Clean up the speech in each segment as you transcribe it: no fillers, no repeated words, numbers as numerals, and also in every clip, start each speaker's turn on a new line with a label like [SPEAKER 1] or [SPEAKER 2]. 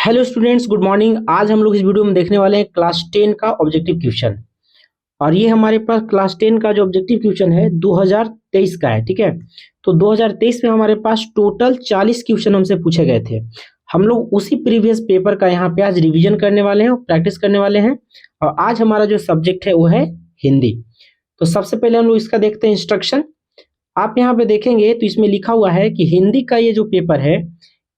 [SPEAKER 1] Hello students, good morning. आज हम लोग इस वीडियो में देखने वाले हैं क्लास 10 का ऑब्जेक्टिव क्वेश्चन। और ये हमारे पास क्लास 10 का जो ऑब्जेक्टिव क्वेश्चन है 2023 का है। ठीक है, तो 2023 में हमारे पास टोटल 40 क्वेश्चन हमसे पूछे गए थे। हम लोग उसी प्रीवियस पेपर का यहाँ पे आज रिवीजन करने वाले हैं और प्रैक्टिस करने वाले हैं। और आज हमारा जो सब्जेक्ट है वो है हिंदी। तो सबसे पहले हम लोग इसका देखते हैं इंस्ट्रक्शन। आप यहाँ पे देखेंगे तो इसमें लिखा हुआ है कि हिंदी का ये जो पेपर है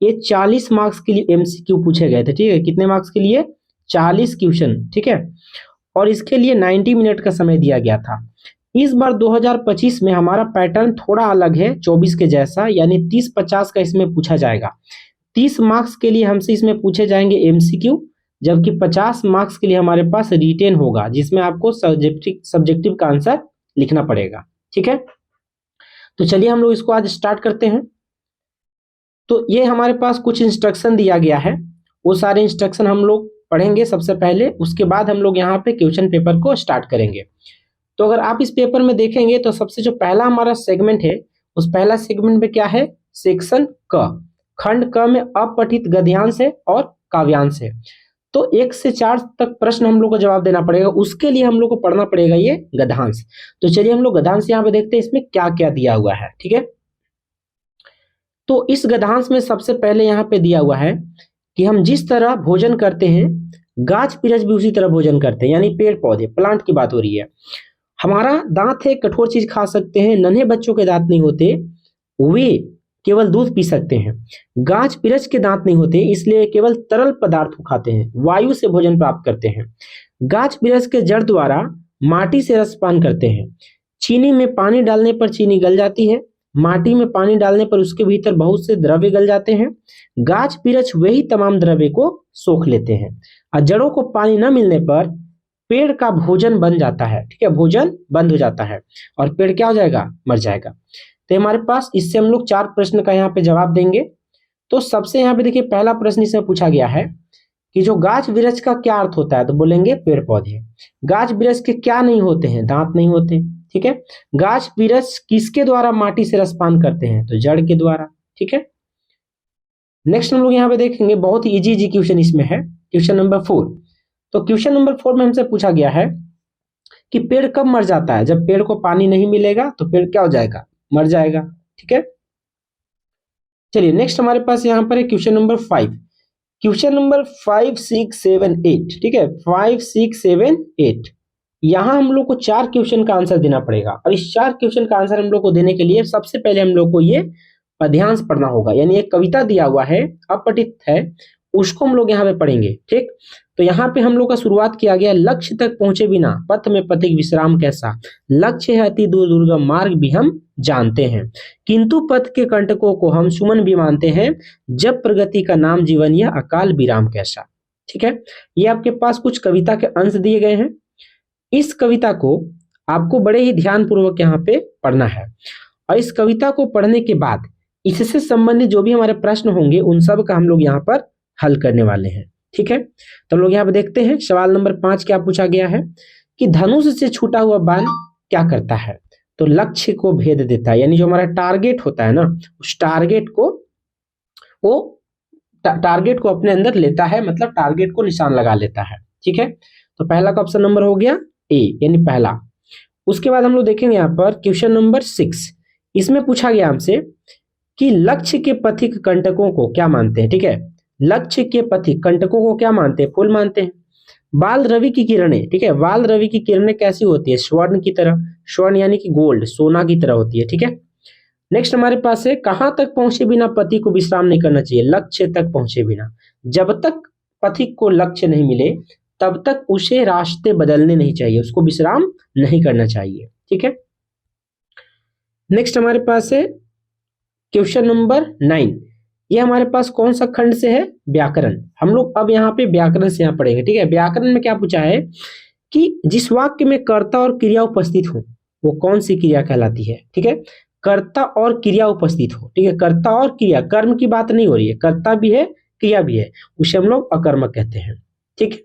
[SPEAKER 1] ये 40 मार्क्स के लिए एमसीक्यू पूछे गए थे। ठीक है, कितने मार्क्स के लिए? 40 क्वेश्चन। ठीक है, और इसके लिए 90 मिनट का समय दिया गया था। इस बार 2025 में हमारा पैटर्न थोड़ा अलग है 24 के जैसा, यानी 30-50 का इसमें पूछा जाएगा। 30 मार्क्स के लिए हमसे इसमें पूछे जाएंगे एमसीक्यू, जबकि 50 मार्क्स के लिए हमारे पास रिटेन होगा, जिसमें आपको सब्जेक्टिव का आंसर लिखना पड़ेगा। ठीक है, तो चलिए हम लोग इसको आज स्टार्ट करते हैं। तो ये हमारे पास कुछ इंस्ट्रक्शन दिया गया है, वो सारे इंस्ट्रक्शन हम लोग पढ़ेंगे सबसे पहले, उसके बाद हम लोग यहाँ पे क्वेश्चन पेपर को स्टार्ट करेंगे। तो अगर आप इस पेपर में देखेंगे तो सबसे जो पहला हमारा सेगमेंट है, उस पहला सेगमेंट में क्या है? सेक्शन क। खंड क में अपठित गद्यांश है और काव्यांश है। तो 1 से 4 तक प्रश्न हम लोग को जवाब देना पड़ेगा, उसके लिए हम लोग को पढ़ना पड़ेगा ये गद्यांश। तो चलिए हम लोग गद्यांश यहाँ पे देखते हैं इसमें क्या क्या दिया हुआ है। ठीक है, तो इस गद्यांश में सबसे पहले यहाँ पे दिया हुआ है कि हम जिस तरह भोजन करते हैं, गाछ पिरछ भी उसी तरह भोजन करते हैं, यानी पेड़ पौधे, प्लांट की बात हो रही है। हमारा दांत है, कठोर चीज खा सकते हैं, नन्हे बच्चों के दांत नहीं होते, वे केवल दूध पी सकते हैं। गाछ पिरछ के दांत नहीं होते, इसलिए केवल तरल पदार्थ को खाते हैं, वायु से भोजन प्राप्त करते हैं। गाछ पिरछ के जड़ द्वारा माटी से रसपान करते हैं। चीनी में पानी डालने पर चीनी गल जाती है, माटी में पानी डालने पर उसके भीतर बहुत से द्रव्य गल जाते हैं। गाछ पिरछ वही तमाम द्रव्य को सोख लेते हैं, और जड़ों को पानी न मिलने पर पेड़ का भोजन बन जाता है। ठीक है, भोजन बंद हो जाता है और पेड़ क्या हो जाएगा? मर जाएगा। तो हमारे पास इससे हम लोग 4 प्रश्न का यहाँ पे जवाब देंगे। तो सबसे यहाँ पे देखिए, पहला प्रश्न इसमें पूछा गया है कि जो गाछ वृक्ष का क्या अर्थ होता है, तो बोलेंगे पेड़ पौधे। गाछ वृक्ष के क्या नहीं होते हैं? दांत नहीं होते। ठीक है, गाछ वृक्ष किसके द्वारा माटी से रसपान करते हैं? तो जड़ के द्वारा। ठीक है, नेक्स्ट हम लोग यहाँ पे देखेंगे, बहुत ही इजी क्वेश्चन इसमें है, क्वेश्चन नंबर 4। तो क्वेश्चन नंबर 4 में हमसे पूछा गया है कि पेड़ कब मर जाता है? जब पेड़ को पानी नहीं मिलेगा तो पेड़ क्या हो जाएगा? मर जाएगा। ठीक है, चलिए नेक्स्ट हमारे पास यहाँ पर है क्वेश्चन नंबर 5। Question number 5, 6, 7, 8। ठीक है, 5, 6, 7, 8। यहाँ हम लोग को 4 क्वेश्चन का आंसर देना पड़ेगा, और इस 4 क्वेश्चन का आंसर हम लोग को देने के लिए सबसे पहले हम लोग को ये पद्यांश पढ़ना होगा, यानी एक कविता दिया हुआ है, अपठित है, उसको हम लोग यहाँ पे पढ़ेंगे। ठीक, तो यहाँ पे हम लोग का शुरुआत किया गया, लक्ष्य तक पहुंचे बिना पथ में पथिक विश्राम कैसा, लक्ष्य है अति दूर दुर्गम मार्ग भी हम जानते हैं, किंतु पथ के कंटकों को हम सुमन भी मानते हैं, जब प्रगति का नाम जीवन यह अकाल विराम कैसा। ठीक है, ये आपके पास कुछ कविता के अंश दिए गए हैं। इस कविता को आपको बड़े ही ध्यान पूर्वक यहाँ पे पढ़ना है, और इस कविता को पढ़ने के बाद इससे संबंधित जो भी हमारे प्रश्न होंगे उन सब का हम लोग यहाँ पर हल करने वाले हैं। ठीक है, तो हम लोग यहाँ पे देखते हैं, सवाल नंबर 5 क्या पूछा गया है कि धनुष से छूटा हुआ बाण क्या करता है? तो लक्ष्य को भेद देता है, यानी जो हमारा टारगेट होता है ना, उस टारगेट को अपने अंदर लेता है, मतलब टारगेट को निशान लगा लेता है। ठीक है, तो पहला का ऑप्शन नंबर हो गया ए, यानी पहला। उसके बाद हम लोग देखेंगे यहाँ पर क्वेश्चन नंबर 6। इसमें पूछा गया हमसे कि लक्ष्य के पथिक कंटकों को क्या मानते हैं? ठीक है, लक्ष्य के पथिक कंटकों को क्या मानते हैं? फूल मानते हैं। बाल रवि की किरणें, ठीक है, बाल रवि की किरणें कैसी होती है? स्वर्ण की तरह, स्वर्ण यानी कि गोल्ड, सोना की तरह होती है। ठीक है, नेक्स्ट हमारे पास है, कहां तक पहुंचे बिना पति को विश्राम नहीं करना चाहिए? लक्ष्य तक पहुंचे बिना। जब तक पथिक को लक्ष्य नहीं मिले तब तक उसे रास्ते बदलने नहीं चाहिए, उसको विश्राम नहीं करना चाहिए। ठीक है, नेक्स्ट हमारे पास है क्वेश्चन नंबर 9। ये हमारे पास कौन सा खंड से है? व्याकरण। हम लोग अब यहाँ पे व्याकरण से यहाँ पढ़ेंगे। ठीक है, व्याकरण में क्या पूछा है कि जिस वाक्य में कर्ता और क्रिया उपस्थित हो वो कौन सी क्रिया कहलाती है? ठीक है, कर्ता और क्रिया उपस्थित हो। ठीक है, कर्ता और क्रिया, कर्म की बात नहीं हो रही है, कर्ता भी है क्रिया भी है, उसे हम लोग अकर्मक कहते हैं। ठीक है,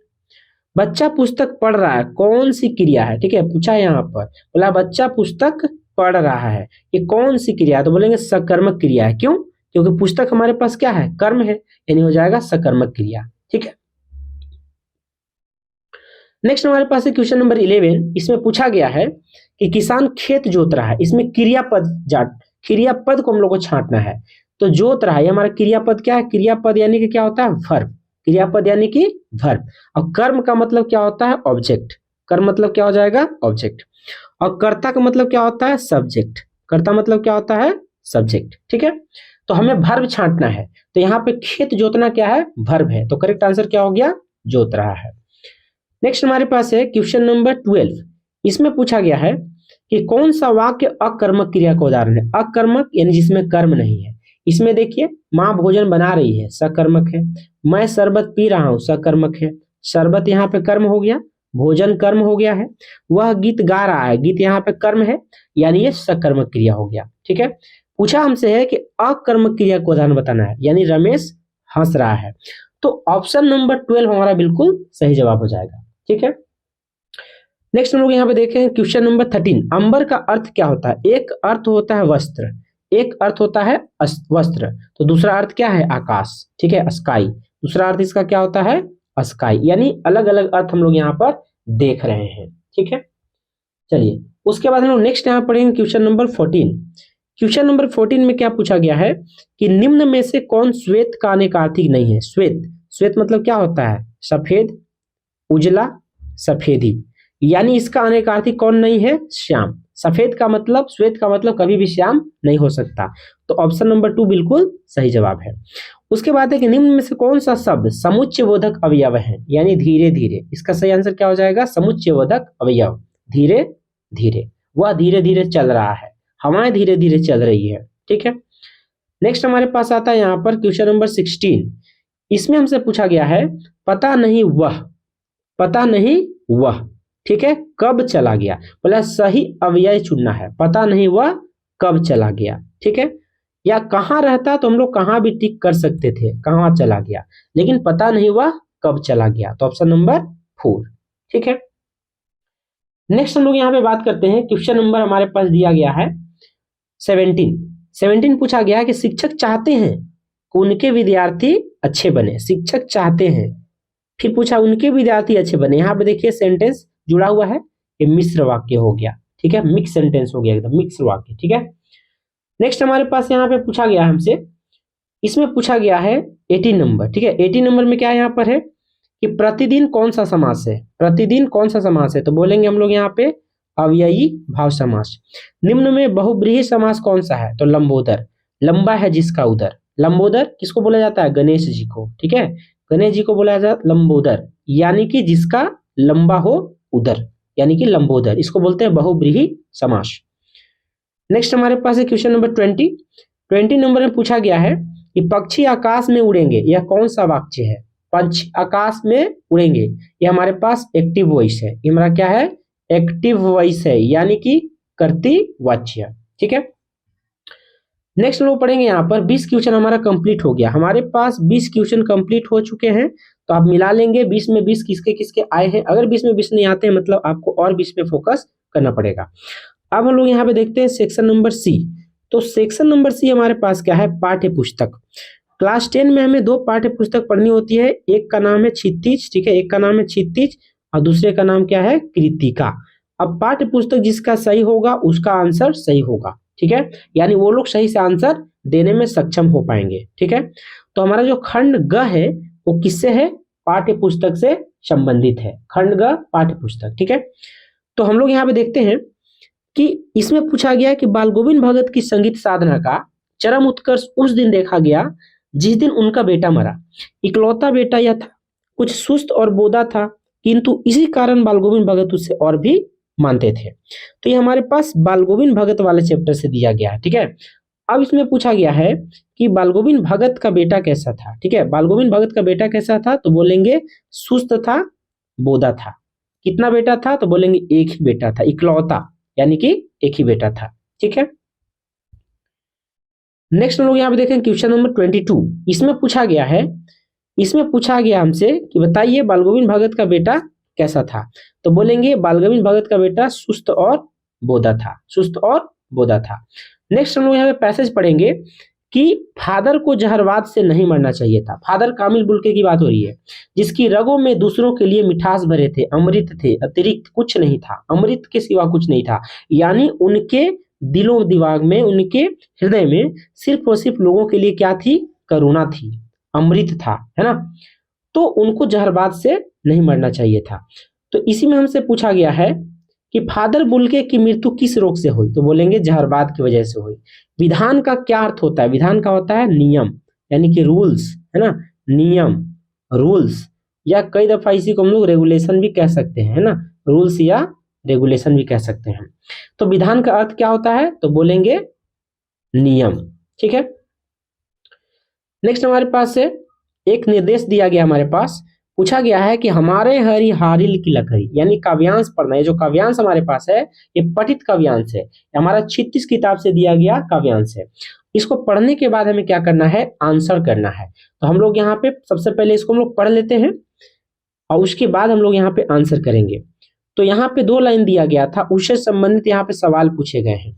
[SPEAKER 1] बच्चा पुस्तक पढ़ रहा है, कौन सी क्रिया है? ठीक है, पूछा यहाँ पर, बोला बच्चा पुस्तक पढ़ रहा है, ये कौन सी क्रिया है? तो बोलेंगे सकर्मक क्रिया है। क्यों? क्योंकि पुस्तक हमारे पास क्या है, कर्म है, यानी हो जाएगा सकर्मक क्रिया। ठीक है, नेक्स्ट हमारे पास है क्वेश्चन नंबर 11। इसमें पूछा गया है कि किसान खेत जोत रहा है। इसमें क्रियापद को हम लोग को छांटना है। तो जोत रहा है, ये हमारा क्रियापद क्या है, क्रियापद यानी कि क्या होता है, वर्ब। क्रियापद यानी कि वर्ब। और कर्म का मतलब क्या होता है, ऑब्जेक्ट। कर्म मतलब क्या हो जाएगा, ऑब्जेक्ट। और कर्ता का मतलब क्या होता है, सब्जेक्ट। कर्ता मतलब क्या होता है, सब्जेक्ट। ठीक है, तो हमें वर्ब छांटना है। तो यहाँ पे खेत जोतना क्या है, वर्ब है। तो करेक्ट आंसर क्या हो गया, जोत रहा है। नेक्स्ट हमारे पास है क्वेश्चन नंबर 12। इसमें पूछा गया है कि कौन सा वाक्य अकर्मक क्रिया का उदाहरण है। अकर्मक यानी जिसमें कर्म नहीं है। इसमें देखिए, माँ भोजन बना रही है, सकर्मक है। मैं शरबत पी रहा हूं, सकर्मक है। शरबत यहाँ पे कर्म हो गया, भोजन कर्म हो गया है। वह गीत गा रहा है, गीत यहाँ पे कर्म है, यानी ये सकर्मक क्रिया हो गया। ठीक है, पूछा हमसे है कि अकर्मक क्रिया का उदाहरण बताना है, यानी रमेश हंस रहा है। तो ऑप्शन नंबर 12 हमारा बिल्कुल सही जवाब हो जाएगा। ठीक है, नेक्स्ट हम लोग यहाँ पे देखें क्वेश्चन नंबर 13। अंबर का अर्थ क्या होता है। एक अर्थ होता है वस्त्र, एक अर्थ होता है वस्त्र, तो दूसरा अर्थ क्या है, आकाश। ठीक है, स्काई। दूसरा अर्थ इसका क्या होता है, स्काई। यानी अलग अलग अर्थ हम लोग यहाँ पर देख रहे हैं। ठीक है, चलिए उसके बाद हम लोग नेक्स्ट यहाँ पढ़ेंगे क्वेश्चन नंबर 14। क्वेश्चन नंबर 14 में क्या पूछा गया है कि निम्न में से कौन श्वेत का अनेकार्थी नहीं है। श्वेत, श्वेत मतलब क्या होता है, सफेद, उजला, सफेदी। यानी इसका अनेकार्थी कौन नहीं है, श्याम। सफेद का मतलब, श्वेत का मतलब कभी भी श्याम नहीं हो सकता। तो ऑप्शन नंबर 2 बिल्कुल सही जवाब है। उसके बाद है कि निम्न में से कौन सा शब्द समुच्चयबोधक अवयव है, यानी धीरे धीरे। इसका सही आंसर क्या हो जाएगा, समुच्चयबोधक अवयव। धीरे धीरे, वह धीरे धीरे चल रहा है, हवाएं धीरे धीरे चल रही है। ठीक है, नेक्स्ट हमारे पास आता है यहाँ पर क्वेश्चन नंबर 16। इसमें हमसे पूछा गया है पता नहीं वह, पता नहीं वह, ठीक है, कब चला गया। बोला सही अव्यय चुनना है, पता नहीं वह कब चला गया। ठीक है, या कहाँ रहता तो हम लोग कहाँ भी टिक कर सकते थे, कहाँ चला गया, लेकिन पता नहीं वह कब चला गया। तो ऑप्शन नंबर 4। ठीक है, नेक्स्ट हम लोग यहाँ पे बात करते हैं। क्वेश्चन नंबर हमारे पास दिया गया है 17 पूछा गया है कि शिक्षक चाहते हैं कि उनके विद्यार्थी अच्छे बने। शिक्षक चाहते हैं, फिर पूछा उनके विद्यार्थी अच्छे बने। यहाँ पे देखिए सेंटेंस जुड़ा हुआ है, ये मिश्र वाक्य हो गया। ठीक है, मिक्स सेंटेंस हो गया, एकदम मिक्स वाक्य। ठीक है, नेक्स्ट हमारे पास यहाँ पे पूछा गया है हमसे, इसमें पूछा गया है 18 नंबर। ठीक है, 18 नंबर में क्या यहाँ पर है कि प्रतिदिन कौन सा समास है, प्रतिदिन कौन सा समास है। तो बोलेंगे हम लोग यहाँ पे अव्ययी भाव समास। निम्न में बहुब्रीहि समास कौन सा है, तो लंबोदर। लंबा है जिसका उदर। लंबोदर किसको बोला जाता है, गणेश जी को। ठीक है, गणेश जी को बोला जाता है लंबोदर, यानी कि जिसका लंबा हो उदर, यानी कि लंबोदर, इसको बोलते हैं बहुब्रीहि समास। नेक्स्ट हमारे पास है क्वेश्चन नंबर 20 नंबर में पूछा गया है कि पक्षी आकाश में उड़ेंगे, यह कौन सा वाक्य है। पक्षी आकाश में उड़ेंगे, ये हमारे पास एक्टिव वॉइस है। ये हमारा क्या है, एक्टिव वॉइस है, यानी कि कर्तृवाच्य। ठीक है, नेक्स्ट लोग पढ़ेंगे यहाँ पर 20 क्वेश्चन हमारा कंप्लीट हो गया। हमारे पास 20 क्वेश्चन कंप्लीट हो चुके हैं, तो आप मिला लेंगे 20 में 20 किसके किसके आए हैं। अगर 20 में 20 नहीं आते हैं, मतलब आपको और 20 पे फोकस करना पड़ेगा। अब हम लोग यहाँ पे देखते हैं सेक्शन नंबर सी। तो सेक्शन नंबर सी हमारे पास क्या है, पाठ्य पुस्तक। क्लास 10 में हमें 2 पाठ्य पुस्तक पढ़नी होती है। एक का नाम है क्षितिज, ठीक है, एक का नाम है क्षितिज और दूसरे का नाम क्या है, कृतिका। अब पाठ्य पुस्तक जिसका सही होगा उसका आंसर सही होगा। ठीक है, यानी वो लोग सही से आंसर देने में सक्षम हो पाएंगे। ठीक है, तो हमारा जो खंड ग है वो किससे है, पाठ्य पुस्तक से संबंधित है। खंड ग पाठ्य पुस्तक। ठीक है, तो हम लोग यहाँ पे देखते हैं कि इसमें पूछा गया कि बाल गोविंद भगत की संगीत साधना का चरम उत्कर्ष उस दिन देखा गया जिस दिन उनका बेटा मरा। इकलौता बेटा यह था, कुछ सुस्त और बोदा था, किंतु इसी कारण बाल गोविंद भगत उससे और भी मानते थे। तो ये हमारे पास बाल गोविंद भगत वाले चैप्टर से दिया गया है। ठीक है, अब इसमें पूछा गया है कि बाल गोविंद भगत का बेटा कैसा था। ठीक है, बाल गोविंद भगत का बेटा कैसा था, तो बोलेंगे सुस्त था, बोदा था। कितना बेटा था, तो बोलेंगे एक ही बेटा था, इकलौता, यानी कि एक ही बेटा था। ठीक है, नेक्स्ट हम लोग यहाँ पे देखें क्वेश्चन नंबर 22। इसमें पूछा गया है, इसमें पूछा गया हमसे कि बताइए बाल गोविंद भगत का बेटा कैसा था। तो बोलेंगे बाल गोविंद भगत का बेटा सुस्त और बोदा था, सुस्त और बोदा था। नेक्स्ट हम लोग यहाँ पे पैसेज पढ़ेंगे कि फादर को जहरवाद से नहीं मरना चाहिए था। फादर कामिल बुल्के की बात हो रही है, जिसकी रगों में दूसरों के लिए मिठास भरे थे, अमृत थे, अतिरिक्त कुछ नहीं था, अमृत के सिवा कुछ नहीं था। यानी उनके दिलो दिमाग में, उनके हृदय में सिर्फ और सिर्फ लोगों के लिए क्या थी? करुणा थी, अमृत था, है ना। तो उनको जहरबाद से नहीं मरना चाहिए था। तो इसी में हमसे पूछा गया है कि फादर बुल्के की मृत्यु किस रोग से हुई? तो बोलेंगे जहरबाद की वजह से हुई। विधान का क्या अर्थ होता है? विधान का होता है नियम, यानी कि रूल्स, है ना, नियम, रूल्स, या कई दफा इसी को हम लोग रेगुलेशन भी कह सकते हैं, है ना, रूल्स या रेगुलेशन भी कह सकते हैं। तो विधान का अर्थ क्या होता है? तो बोलेंगे नियम। ठीक है, नेक्स्ट हमारे पास है एक निर्देश दिया गया, हमारे पास पूछा गया है कि हमारे हरि हारिल की लकड़ी, यानी काव्यांश पढ़ना है। जो काव्यांश हमारे पास है ये पठित काव्यांश है, हमारा 36 किताब से दिया गया काव्यांश है। इसको पढ़ने के बाद हमें क्या करना है? आंसर करना है। तो हम लोग यहाँ पे सबसे पहले इसको हम लोग पढ़ लेते हैं और उसके बाद हम लोग यहाँ पे आंसर करेंगे। तो यहाँ पे 2 लाइन दिया गया था, उससे संबंधित यहाँ पे सवाल पूछे गए हैं।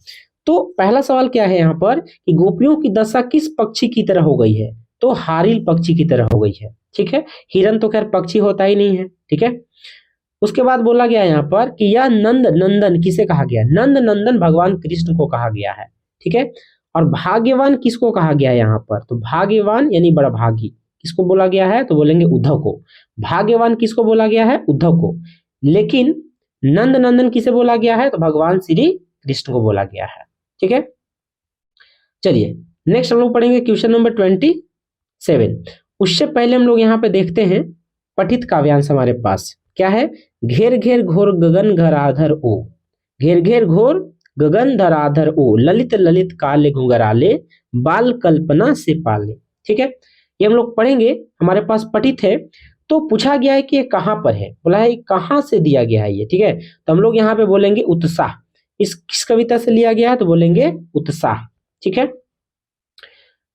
[SPEAKER 1] तो पहला सवाल क्या है यहाँ पर कि गोपियों की दशा किस पक्षी की तरह हो गई है? तो हारिल पक्षी की तरह हो गई है। ठीक है, हिरन तो खैर पक्षी होता ही नहीं है। ठीक है, उसके बाद बोला गया यहाँ पर कि यह नंद नंदन किसे कहा गया? नंद नंदन भगवान कृष्ण को कहा गया है। ठीक है, और भाग्यवान किसको कहा गया है यहाँ पर? तो भाग्यवान यानी बड़ा भागी किसको बोला गया है? तो बोलेंगे उद्धव को। भाग्यवान किसको बोला गया है? उद्धव को। लेकिन नंद नंदन किसे बोला गया है? तो भगवान श्री कृष्ण को बोला गया है। ठीक है, चलिए नेक्स्ट हम लोग पढ़ेंगे क्वेश्चन नंबर 27। उससे पहले हम लोग यहाँ पे देखते हैं पठित काव्यांश हमारे पास क्या है? घेर घेर घोर गगन धराधर ओ, घेर घेर घोर गगन धराधर ओ, ललित ललित काले घुंघराले, बाल कल्पना से पाले। ठीक है, ये हम लोग पढ़ेंगे, हमारे पास पठित है। तो पूछा गया है कि ये कहाँ पर है, बोला है कहाँ से दिया गया है ये। ठीक है, तो हम लोग यहाँ पे बोलेंगे उत्साह। इस किस कविता से लिया गया है? तो बोलेंगे उत्साह। ठीक है,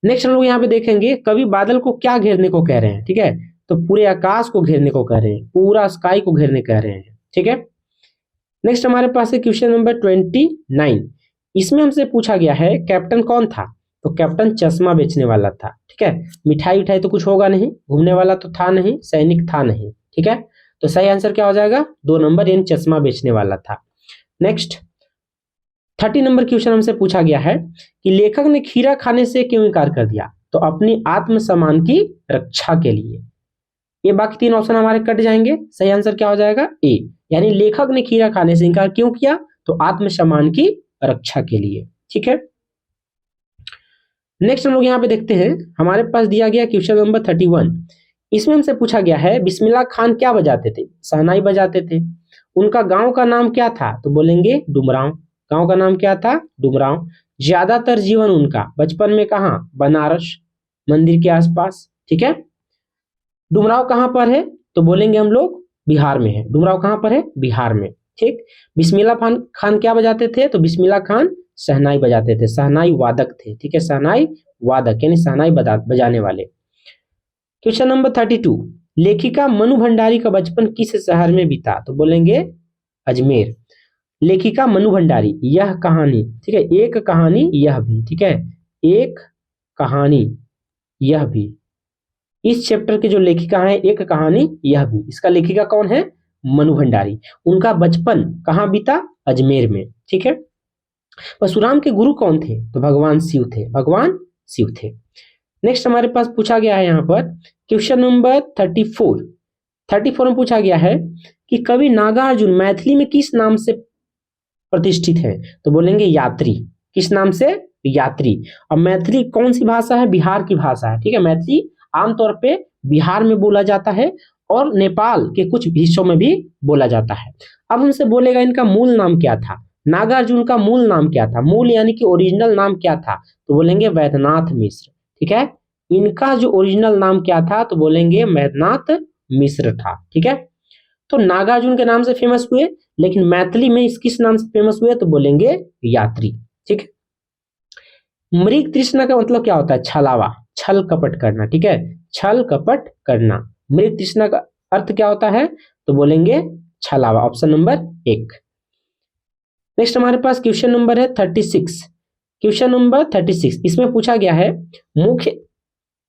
[SPEAKER 1] नेक्स्ट हम लोग यहाँ पे देखेंगे कवि बादल को क्या घेरने को कह रहे हैं। ठीक है, तो पूरे आकाश को घेरने को कह रहे हैं, पूरा स्काई को घेरने कह रहे हैं। ठीक है, नेक्स्ट हमारे पास है क्वेश्चन नंबर 29। इसमें हमसे पूछा गया है कैप्टन कौन था? तो कैप्टन चश्मा बेचने वाला था। ठीक है, मिठाई उठाई तो कुछ होगा नहीं, घूमने वाला तो था नहीं, सैनिक था नहीं। ठीक है, तो सही आंसर क्या हो जाएगा? 2 नंबर, यानी चश्मा बेचने वाला था। नेक्स्ट 30 नंबर क्वेश्चन हमसे पूछा गया है कि लेखक ने खीरा खाने से क्यों इनकार कर दिया? तो अपनी आत्मसम्मान की रक्षा के लिए। ये बाकी 3 ऑप्शन हमारे कट जाएंगे, सही आंसर क्या हो जाएगा? ए, यानी लेखक ने खीरा खाने से इनकार क्यों किया? तो आत्मसम्मान की रक्षा के लिए। ठीक है, नेक्स्ट हम लोग यहाँ पे देखते हैं, हमारे पास दिया गया क्वेश्चन नंबर 31। इसमें हमसे पूछा गया है बिस्मिल्लाह खान क्या बजाते थे? शहनाई बजाते थे। उनका गांव का नाम क्या था? तो बोलेंगे डुमरांव। गांव का नाम क्या था? डुमरांव। ज्यादातर जीवन उनका बचपन में कहाँ? बनारस मंदिर के आसपास। ठीक है, डुमरांव कहाँ पर है? तो बोलेंगे हम लोग बिहार में है। डुमरांव कहाँ पर है? बिहार में। ठीक, बिस्मिल्लाह खान क्या बजाते थे? तो बिस्मिल्लाह खान शहनाई बजाते थे, शहनाई वादक थे। ठीक है, शहनाई वादक यानी शहनाई बजाने वाले। क्वेश्चन नंबर 32, लेखिका मनु भंडारी का बचपन किस शहर में बीता? तो बोलेंगे अजमेर। लेखिका मनु भंडारी, यह कहानी, ठीक है, एक कहानी यह भी, ठीक है, एक कहानी यह भी, इस चैप्टर की जो लेखिका है एक कहानी यह भी, इसका लेखिका कौन है? मनु भंडारी। उनका बचपन कहाँ बीता? अजमेर में। ठीक है, परशुराम के गुरु कौन थे? तो भगवान शिव थे, भगवान शिव थे। नेक्स्ट हमारे पास पूछा गया है यहाँ पर क्वेश्चन नंबर 34 में पूछा गया है कि कवि नागार्जुन मैथिली में किस नाम से प्रतिष्ठित है? तो बोलेंगे यात्री। किस नाम से? यात्री। और मैथिली कौन सी भाषा है? बिहार की भाषा है। ठीक है, मैथिली आमतौर पे बिहार में बोला जाता है और नेपाल के कुछ हिस्सों में भी बोला जाता है। अब हमसे बोलेगा इनका मूल नाम क्या था? नागार्जुन का मूल नाम क्या था? मूल यानी कि ओरिजिनल नाम क्या था? तो बोलेंगे वैद्यनाथ मिश्र। ठीक है, इनका जो ओरिजिनल नाम क्या था? तो बोलेंगे वैद्यनाथ मिश्र था। ठीक है, तो नागार्जुन के नाम से फेमस हुए, लेकिन मैथिली में इस किस नाम से फेमस हुए? तो बोलेंगे यात्री। ठीक है, मृग तृष्णा का मतलब क्या होता है? छलावा, छल कपट करना। ठीक है, छल कपट करना। मृग तृष्णा का अर्थ क्या होता है? तो बोलेंगे छलावा। Option number 1। नेक्स्ट हमारे पास क्वेश्चन नंबर है 36। क्वेश्चन नंबर 36, इसमें पूछा गया है मुख्य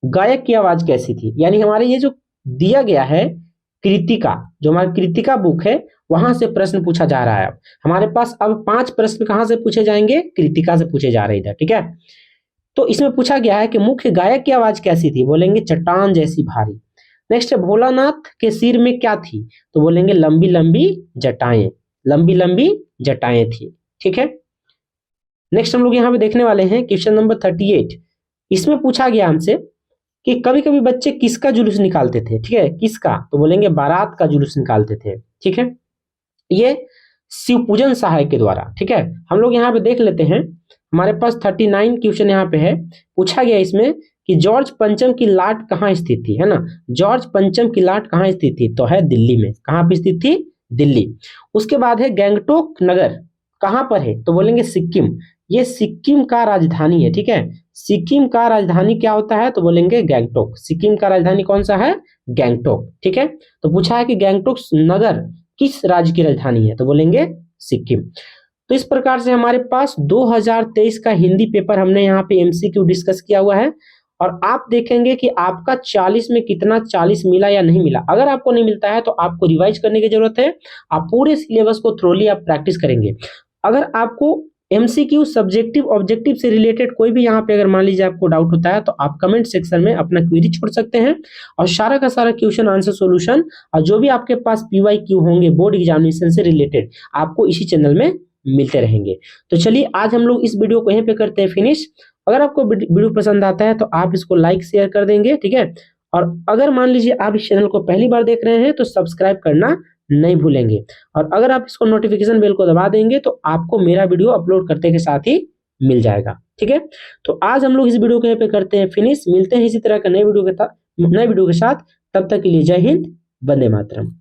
[SPEAKER 1] गायक की आवाज कैसी थी। यानी हमारे ये जो दिया गया है कृतिका, जो हमारी कृतिका बुक है, वहां से प्रश्न पूछा जा रहा है। हमारे पास अब 5 प्रश्न कहां से पूछे जाएंगे, कृतिका से पूछे जा रहे इधर, ठीक है। तो इसमें पूछा गया है कि मुख्य गायक की आवाज कैसी थी, बोलेंगे चट्टान जैसी भारी। नेक्स्ट है भोलानाथ के सिर में क्या थी, तो बोलेंगे लंबी लंबी जटाएं, लंबी लंबी जटाएं थी, ठीक है। नेक्स्ट हम लोग यहाँ पे देखने वाले हैं क्वेश्चन नंबर 38। इसमें पूछा गया हमसे कि कभी कभी बच्चे किसका जुलूस निकालते थे, ठीक है, किसका, तो बोलेंगे बारात का जुलूस निकालते थे, ठीक है। ये शिवपूजन सहायक के द्वारा, ठीक है। हम लोग यहाँ पे देख लेते हैं, हमारे पास 39 क्वेश्चन यहाँ पे है। पूछा गया इसमें कि जॉर्ज पंचम की लाट कहाँ स्थित थी, है ना। जॉर्ज पंचम की लाट कहाँ स्थित थी, तो है दिल्ली में। कहाँ पे स्थित थी, दिल्ली। उसके बाद है गैंगटोक नगर कहाँ पर है, तो बोलेंगे सिक्किम। ये सिक्किम का राजधानी है, ठीक है। सिक्किम का राजधानी क्या होता है, तो बोलेंगे गैंगटोक। सिक्किम का राजधानी कौन सा है, गैंगटोक, ठीक है। तो पूछा है कि गैंगटोक नगर किस राज्य की राजधानी है, तो बोलेंगे सिक्किम। तो इस प्रकार से हमारे पास 2023 का हिंदी पेपर हमने यहाँ पे एमसीक्यू डिस्कस किया हुआ है। और आप देखेंगे कि आपका 40 में कितना 40 मिला या नहीं मिला। अगर आपको नहीं मिलता है तो आपको रिवाइज करने की जरूरत है। आप पूरे सिलेबस को थ्रोली आप प्रैक्टिस करेंगे। अगर आपको एमसीक्यू सब्जेक्टिव ऑब्जेक्टिव से रिलेटेड कोई भी यहाँ पे अगर मान लीजिए आपको डाउट होता है तो आप कमेंट सेक्शन में अपना क्वेरी छोड़ सकते हैं, और सारा का सारा क्वेश्चन आंसर सॉल्यूशन और जो भी आपके पास पीवाईक्यू होंगे बोर्ड एग्जामिनेशन से रिलेटेड आपको इसी चैनल में मिलते रहेंगे। तो चलिए आज हम लोग इस वीडियो को यहीं पे करते हैं फिनिश। अगर आपको वीडियो पसंद आता है तो आप इसको लाइक शेयर कर देंगे, ठीक है। और अगर मान लीजिए आप इस चैनल को पहली बार देख रहे हैं तो सब्सक्राइब करना नहीं भूलेंगे। और अगर आप इसको नोटिफिकेशन बेल को दबा देंगे तो आपको मेरा वीडियो अपलोड करते के साथ ही मिल जाएगा, ठीक है। तो आज हम लोग इस वीडियो को यहाँ पे करते हैं फिनिश। मिलते हैं इसी तरह का नए वीडियो के साथ। तब तक के लिए जय हिंद, वंदे मातरम।